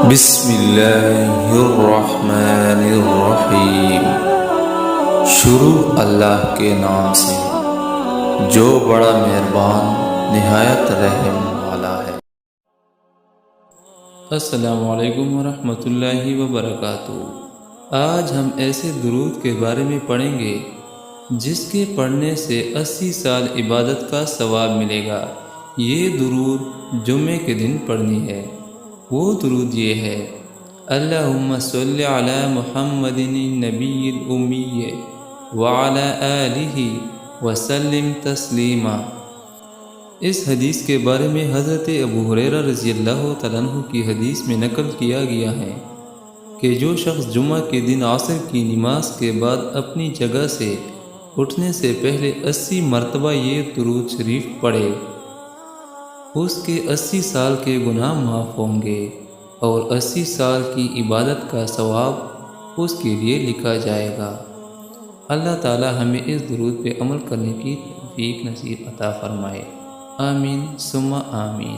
بسم اللہ الرحمن الرحیم۔ شروع اللہ کے نام سے جو بڑا مہربان نہایت رحم والا ہے۔ السلام علیکم ورحمۃ اللہ وبرکاتہ۔ آج ہم ایسے درود کے بارے میں پڑھیں گے جس کے پڑھنے سے 80 سال عبادت کا ثواب ملے گا۔ یہ درود جمعے کے دن پڑھنی ہے۔ وہ درود یہ ہے: اللہم صلی علی محمد النبی الامی وعلی آلہ وسلم تسلیما۔ اس حدیث کے بارے میں حضرت ابو ہریرہ رضی اللہ تعالیٰ عنہ کی حدیث میں نقل کیا گیا ہے کہ جو شخص جمعہ کے دن عصر کی نماز کے بعد اپنی جگہ سے اٹھنے سے پہلے 80 مرتبہ یہ درود شریف پڑھے، اس کے 80 سال کے گناہ معاف ہوں گے اور 80 سال کی عبادت کا ثواب اس کے لیے لکھا جائے گا۔ اللہ تعالی ہمیں اس درود پہ عمل کرنے کی توفیق نصیب عطا فرمائے۔ آمین ثم آمین۔